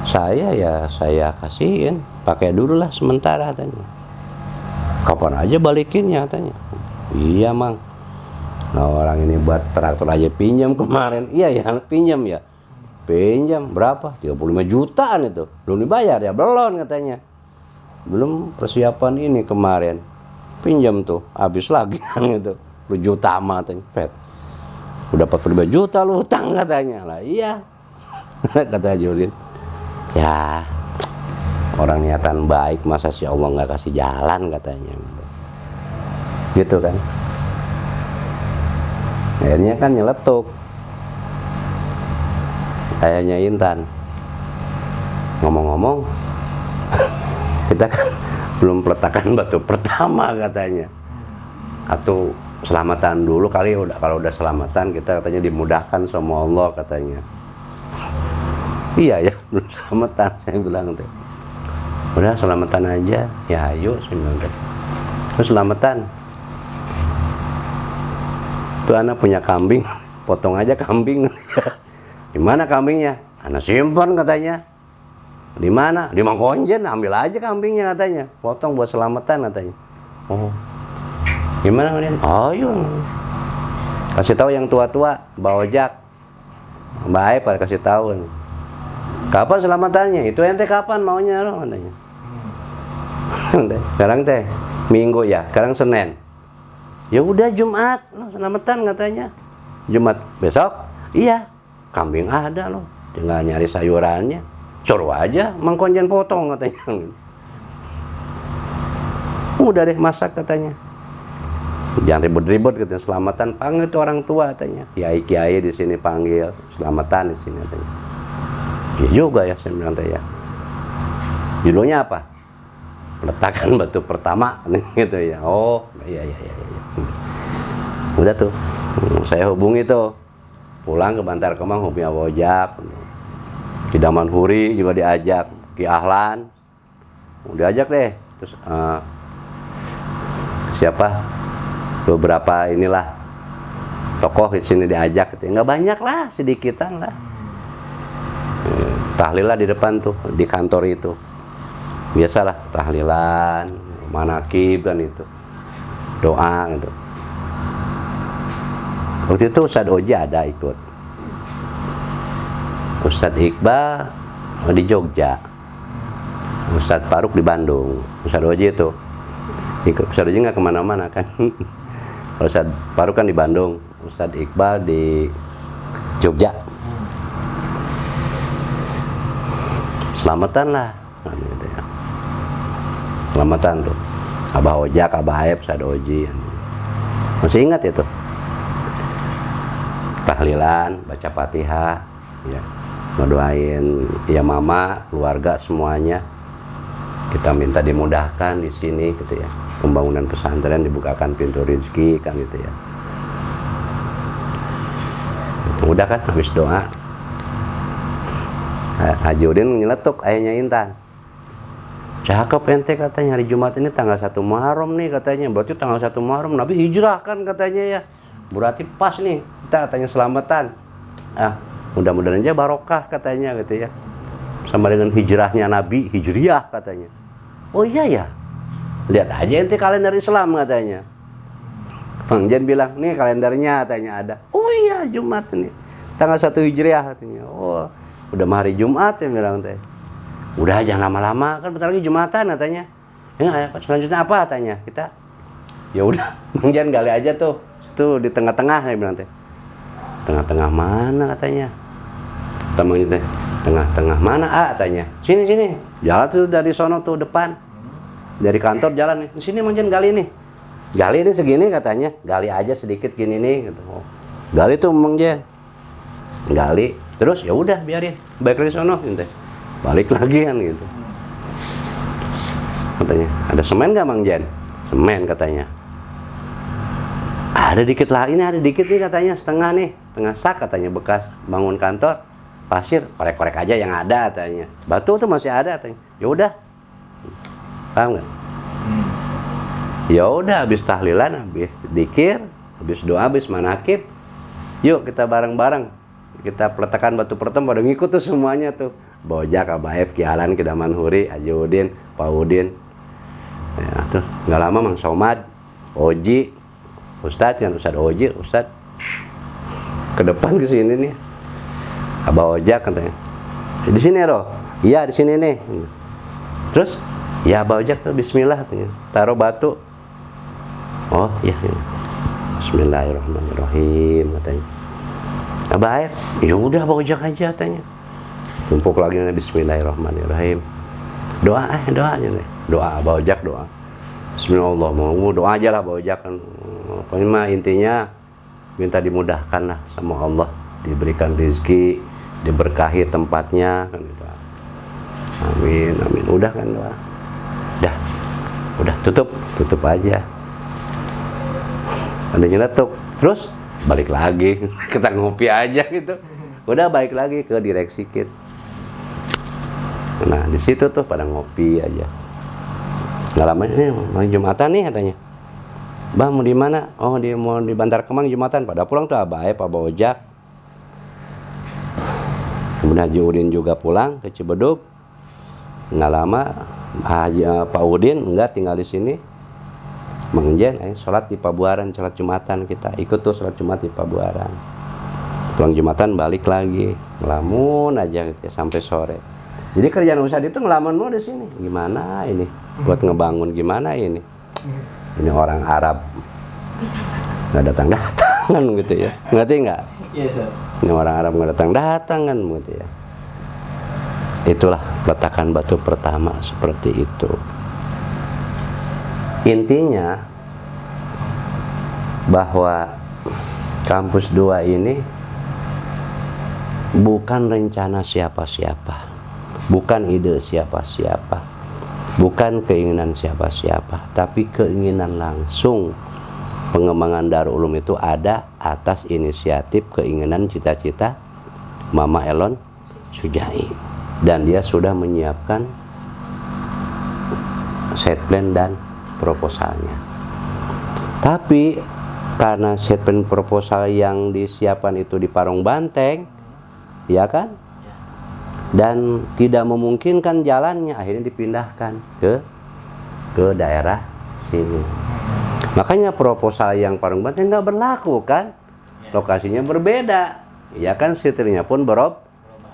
saya kasihin, pakai dulu lah sementara katanya. Kapan aja balikinnya katanya. Iya Mang. Nah orang ini buat traktor aja pinjam kemarin. Iya ya pinjam ya. Pinjam berapa? 35 jutaan itu. Belum dibayar ya, belum katanya. Belum persiapan ini kemarin. Pinjam tuh, habis lagi kan gitu. 10 juta mah katanya. Pet. Udah 45 juta lu utang katanya. Lah iya. Kata Judin. Ya orang niatan baik masa si Allah nggak kasih jalan katanya gitu kan. Akhirnya kan nyeletuk kayaknya Intan. Ngomong-ngomong kita kan belum peletakan batu pertama katanya, atau selamatan dulu kali. Kalau udah selamatan kita katanya dimudahkan sama Allah katanya. Iya ya, belum selamatan, saya bilang tuh. Udah selamatan aja, ya ayo, saya bilang tuh. Terus selamatan. Tuh anak punya kambing, potong aja kambing. Di mana kambingnya? Anak simpan katanya. Di mana? Di Mang Konjen, ambil aja kambingnya katanya. Potong buat selamatan katanya. Oh. Gimana kemudian? Ayo. Kasih tahu yang tua-tua, Mbak Ojak. Mbak Aep kasih tahu. Kapan selamatannya? Itu ente kapan maunya loh katanya. Sekarang teh Minggu ya, sekarang Senin. Ya udah Jumat, loh, selamatan katanya. Jumat besok? Iya. Kambing ada loh, tinggal nyari sayurannya. Suruh aja Mang Konjen potong katanya. Udah deh masak katanya. Jangan ribet-ribet katanya, selamatan panggil tuh orang tua katanya. Kiai-kiai di sini panggil, selamatan di sini katanya. Ya juga ya, saya bilang ya. Judulnya apa? Peletakan batu pertama gitu ya. Oh, iya. Udah tuh. Saya hubungi tuh. Pulang ke Bantar Kemang hubungi Abu Ojak. Ki Daman Huri juga diajak, Ki Ahlan. Udah ajak deh. Terus siapa? Beberapa inilah tokoh di sini diajak gitu. Enggak banyak lah, sedikitan lah. Tahlilan di depan tuh, di kantor itu. Biasalah tahlilan, manakib kan itu. Doa gitu. Waktu itu Ustadz Oji ada ikut. Ustadz Iqbal di Jogja. Ustadz Faruk di Bandung. Ustadz Oji itu. Ustadz Oji nggak kemana-mana kan. Ustadz Faruk kan di Bandung. Ustadz Iqbal di Jogja. Selamatan lah. Selamatan tuh. Abah Ojak, Abah Aep, Ustadz Oji. Masih ingat itu? tahlilan, baca Fatihah, ya, ngedoain ya mama, keluarga semuanya. Kita minta dimudahkan di sini gitu ya. Pembangunan pesantren dibukakan pintu rezeki kan gitu ya. Udah kan habis doa. Haji Udin nyeletuk ayahnya Intan. Cakep ente katanya, hari Jumat ini tanggal 1 Muharram nih katanya. Berarti tanggal 1 Muharram Nabi hijrah kan katanya ya. Berarti pas nih, kita katanya selamatan. Mudah-mudahan aja barokah katanya gitu ya. Sama dengan hijrahnya Nabi, hijriah katanya. Oh iya ya, lihat aja ente kalender Islam katanya. Bang Jan bilang, nih kalendernya katanya ada. Oh iya Jumat nih, tanggal 1 Hijriah katanya. Oh udah hari Jumat saya bilang teh. Udah jangan lama-lama kan bentar lagi Jumatan katanya. Ya selanjutnya apa katanya kita? Ya udah Bang Jan gali aja tuh di tengah-tengah saya bilang teh. Tengah-tengah mana katanya? Temannya teh, tengah-tengah mana katanya? Sini. Jalan tuh dari sono tuh depan. Dari kantor jalan nih. Di sini Bang Jan gali nih. Gali ini segini katanya. Gali aja sedikit gini nih gitu. Gali tuh Bang Jan. Gali, terus ya udah biarin. Balik lagi sono gitu. Balik lagi kan gitu. Katanya, ada semen nggak Bang Jan? Semen katanya. Ada dikit lah, ini ada dikit nih katanya, setengah sak katanya bekas bangun kantor. Pasir, korek-korek aja yang ada katanya. Batu tuh masih ada katanya. Ya udah. Paham nggak? Ya udah, habis tahlilan, habis dikir, habis doa, habis manakib. Yuk kita bareng-bareng. Kita peletakan batu pertama, pada ngikut tuh semuanya tuh. Bojak, Abaef, Kialan, Kidaman Huri, Haji Udin, Pak Udin. Ya, tuh nggak lama Mang Somad, Oji, Ustadz kan, Ustadz Oji, Ustadz ke depan ke sini nih. Abah Ojak katanya. Di sini Roh? Iya di sini nih. Terus? Ya Abah Ojak tuh Bismillah katanya. Taruh batu. Oh iya. Bismillahirrahmanirrahim katanya. Abah Aef, ya udah Abah Ojak aja katanya. Tumpuk lagi Bismillahirrahmanirrahim. Doa aja nih. Doa Abah Ojak doa. Bismillah, mau doa aja lah Abah Ojak kan. Pokoknya mah intinya minta dimudahkan lah sama Allah, diberikan rezeki, diberkahi tempatnya kan gitu. Amin. Udah kan doa. Udah tutup aja. Ada nyeletuk, terus balik lagi kita ngopi aja gitu. Udah balik lagi ke direksi kit. Nah di situ tuh pada ngopi aja. Nggak lama ini mau Jumatan nih katanya. Bang mau di mana? Oh mau di Bantar Kemang Jumatan. Pada pulang tuh Abah Ojak. Kemudian Haji Udin juga pulang ke Cibeduk. Nggak lama Pak Udin enggak tinggal di sini. Bang Jan, sholat di Pabuaran, sholat Jumatan kita ikut tuh sholat Jumat di Pabuaran. Pulang Jumatan balik lagi, ngelamun aja gitu ya, sampai sore. Jadi kerjaan Ustadz itu ngelamun mulu di sini. Gimana ini? Buat ngebangun gimana ini? Ini orang Arab nggak datang kan gitu ya. Ngerti nggak? Iya, Sir. Ini orang Arab nggak datang kan gitu ya. Itulah peletakan batu pertama seperti itu. Intinya bahwa kampus 2 ini bukan rencana siapa-siapa, bukan ide siapa-siapa, bukan keinginan siapa-siapa, tapi keinginan langsung. Pengembangan Darul Ulum itu ada atas inisiatif keinginan cita-cita Mama Elon Sujai. Dan dia sudah menyiapkan set plan dan proposalnya. Tapi karena set plan proposal yang disiapkan itu di Parung Banteng, ya kan? Dan tidak memungkinkan jalannya, akhirnya dipindahkan ke daerah sini. Makanya proposal yang Parung Banteng nggak berlaku kan? Lokasinya berbeda, ya kan? Setirnya pun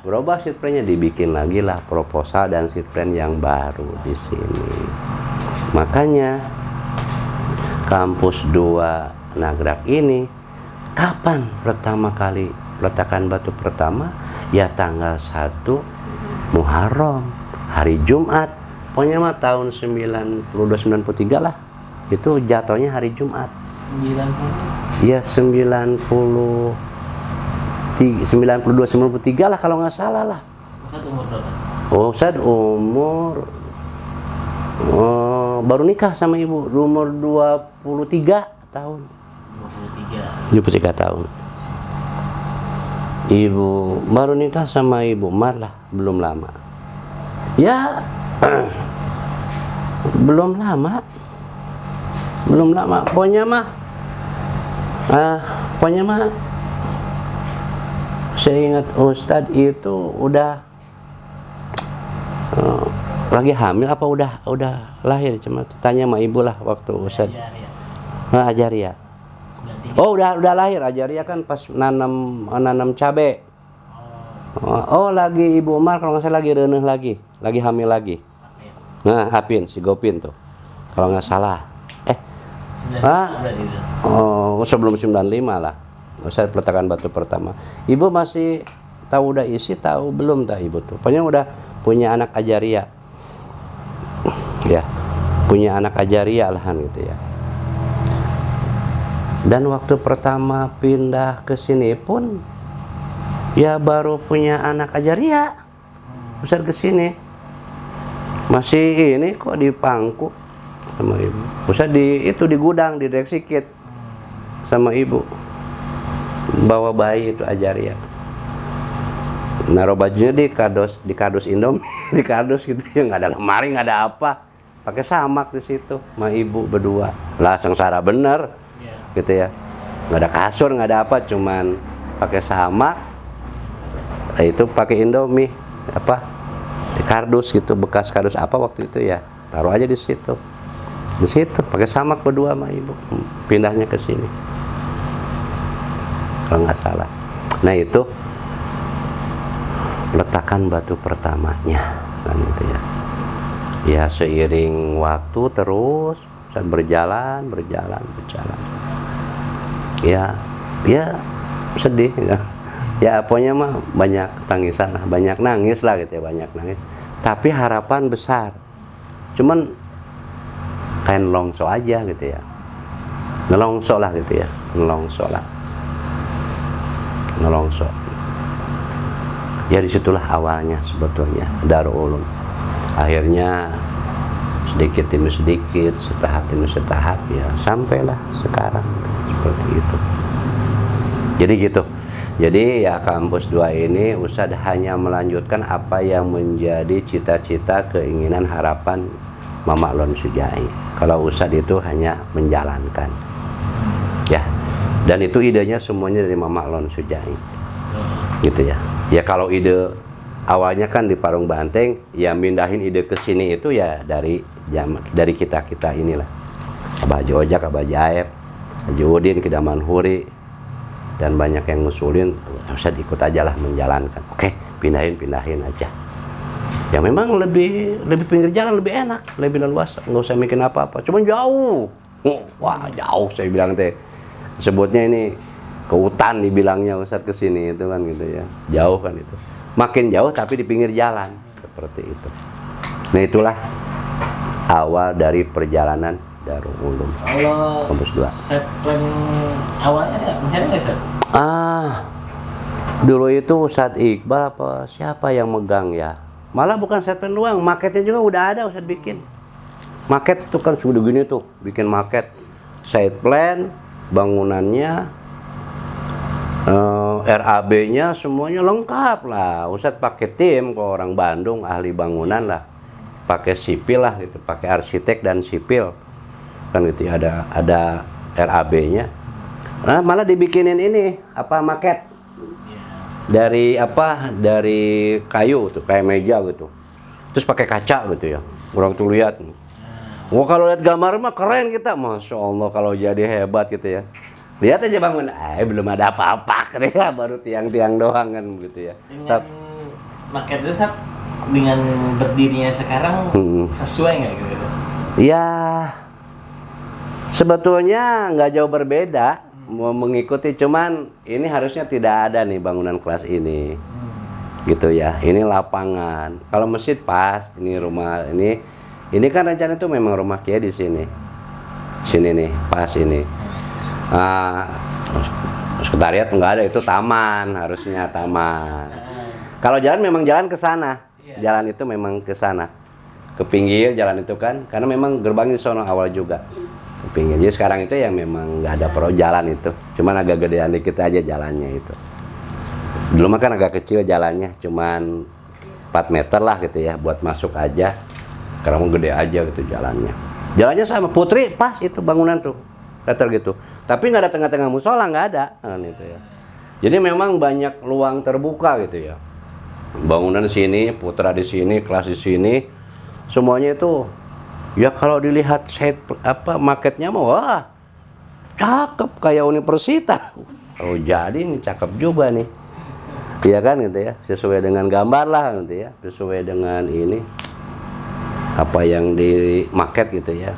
berubah seat plan-nya, dibikin lagi lah proposal dan seat plan yang baru di sini. Makanya kampus 2 Nagrak ini kapan pertama kali peletakan batu pertama? Ya tanggal 1 Muharram, hari Jumat. Pokoknya mah tahun 92-93 lah. Itu jatuhnya hari Jumat. 90. Iya 90. 92-93 lah kalau nggak salah lah. Ustadz umur berapa? Ustadz umur baru nikah sama ibu umur 23 tahun. 23 tahun. Ibu baru nikah sama ibu malah belum lama. Ya belum lama. Pokoknya mah saya ingat Ustadz itu udah lagi hamil apa udah lahir, cuma tanya sama ibu lah waktu Ustadz Ajaria. Oh udah lahir. Ajaria kan pas nanam cabe. Oh lagi Ibu Umar kalau nggak salah lagi reuneuh lagi hamil lagi. Nah Apin si Gopin tuh kalau nggak salah. Sebelum 95 lah. Saya peletakan batu pertama. Ibu masih tahu udah isi tahu belum tak ibu tuh. Pokoknya udah punya anak Ajaria. Ya, punya anak Ajaria lah gitu ya. Dan waktu pertama pindah ke sini pun ya baru punya anak Ajaria. Besar ke sini. Masih ini kok di pangku sama ibu. Usah di gudang di direksi kit sama ibu. Bawa bayi itu Ajaria. Naruh bajunya di kardus Indomie, di kardus gitu ya, nggak ada lemari, nggak ada apa. Pakai samak di situ sama ibu berdua. Lah sengsara bener. Gitu ya. Nggak ada kasur, nggak ada apa, cuman pakai samak. Itu pakai Indomie apa? Di kardus gitu, bekas kardus apa waktu itu ya. Taruh aja di situ. Di situ pakai samak berdua sama ibu. Pindahnya ke sini. Kalau nggak salah. Nah itu peletakan batu pertamanya kan gitu ya. Ya seiring waktu terus berjalan. Ya sedih ya. Ya pokoknya mah banyak tangisan lah, banyak nangis lah gitu ya, banyak nangis. Tapi harapan besar. Cuman kayak nelongso aja gitu ya. Nelongso lah gitu ya, nelongso. Ya disitulah awalnya sebetulnya Darul Ulum. Akhirnya sedikit demi sedikit, setahap demi setahap ya sampailah sekarang seperti itu. Jadi gitu. Jadi ya kampus 2 ini Ustadz hanya melanjutkan apa yang menjadi cita-cita, keinginan, harapan Mama Lon Sujai. Kalau Ustadz itu hanya menjalankan. Ya. Dan itu idenya semuanya dari Mama Lon Sujai. Gitu ya. Ya kalau ide awalnya kan di Parung Banteng, ya mindahin ide ke sini itu ya dari kita inilah. Abah Haji Ojak, Abah Haji Aep, Haji Udin, Kidaman Huri, dan banyak yang ngusulin, Ustadz ikut aja lah menjalankan. Oke, pindahin aja. Ya memang lebih pinggir jalan lebih enak, lebih leluasa, nggak usah mikir apa-apa. Cuman jauh, wah jauh saya bilang teh. Sebutnya ini ke hutan dibilangnya Ustadz kesini itu kan gitu ya, jauh kan itu. Makin jauh tapi di pinggir jalan seperti itu. Nah itulah awal dari perjalanan Darul Ulum. Kampus 2. Setplan awalnya masih ada nggak, Ustadz? Dulu itu Ustadz Iqbal apa siapa yang megang ya? Malah bukan setplan doang, maketnya juga udah ada Ustadz bikin. Maket itu kan sudah gini tuh, bikin maket, side plan, bangunannya, RAB-nya semuanya lengkap lah. Ustadz pakai tim ke orang Bandung ahli bangunan lah, pakai sipil lah gitu, pakai arsitek dan sipil kan gitu ya, ada RAB-nya. Nah malah dibikinin ini apa maket dari kayu tuh kayak meja gitu, terus pakai kaca gitu ya, orang tuh lihat. Wah kalau lihat gambar mah keren kita, masya Allah kalau jadi hebat gitu ya. Lihat aja bangun, belum ada apa-apa ya, baru tiang-tiang doang kan gitu ya. Dengan maket itu dengan berdirinya sekarang sesuai nggak gitu? Ya sebetulnya nggak jauh berbeda, mau mengikuti, cuman ini harusnya tidak ada nih bangunan kelas ini, gitu ya. Ini lapangan, kalau masjid pas, ini rumah ini kan rencana itu memang rumah Kiai di sini nih, pas ini. Sekretariat nggak ada, itu taman, harusnya taman. Kalau jalan memang jalan ke sana. Jalan itu memang ke sana. Ke pinggir jalan itu kan, karena memang gerbangnya di sono awal juga. Ke pinggir. Jadi sekarang itu ya memang nggak ada jalan itu. Cuman agak gedean dikit aja jalannya itu. Dulu mah kan agak kecil jalannya, cuman 4 meter lah gitu ya, buat masuk aja. Sekarang mau gede aja gitu jalannya. Jalannya sama Putri, pas itu bangunan tuh. Letter gitu. Tapi nggak ada tengah-tengah musola, nggak ada. Kan itu ya. Jadi memang banyak luang terbuka gitu ya. Bangunan di sini, Putra di sini, kelas di sini, semuanya itu ya kalau dilihat marketnya mah wah cakep kayak universitas. Oh jadi ini cakep juga nih, iya kan gitu ya, sesuai dengan gambar lah gitu ya, sesuai dengan ini apa yang di market gitu ya.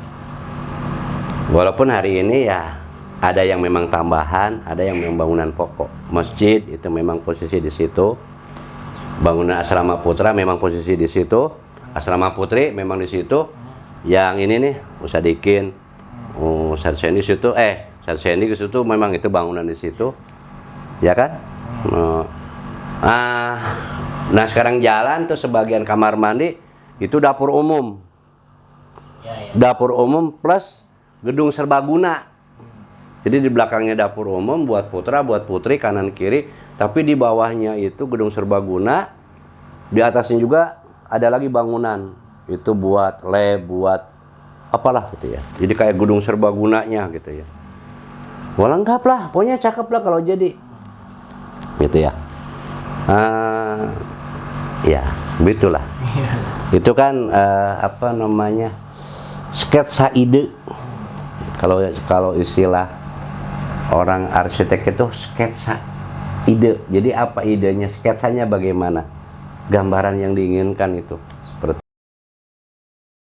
Walaupun hari ini ya ada yang memang tambahan, ada yang memang bangunan pokok. Masjid itu memang posisi di situ. Bangunan asrama putra memang posisi di situ, asrama putri memang di situ. Yang ini nih Usadikin, Ustadz Sendi di situ, Ustadz Sendi di situ memang itu bangunan di situ, ya kan? Nah sekarang jalan tuh sebagian kamar mandi itu dapur umum, dapur umum plus gedung serbaguna. Jadi di belakangnya dapur umum buat putra, buat putri kanan kiri. Tapi di bawahnya itu gedung serbaguna, di atasnya juga ada lagi bangunan itu buat lab, buat apalah gitu ya. Jadi kayak gedung serbagunanya gitu ya. Wah lengkap lah, pokoknya cakep lah kalau jadi, gitu ya. Ya begitulah. Itu kan apa namanya, sketsa ide. Kalau istilah orang arsitek itu sketsa ide. Jadi apa idenya, sketsanya bagaimana, gambaran yang diinginkan itu.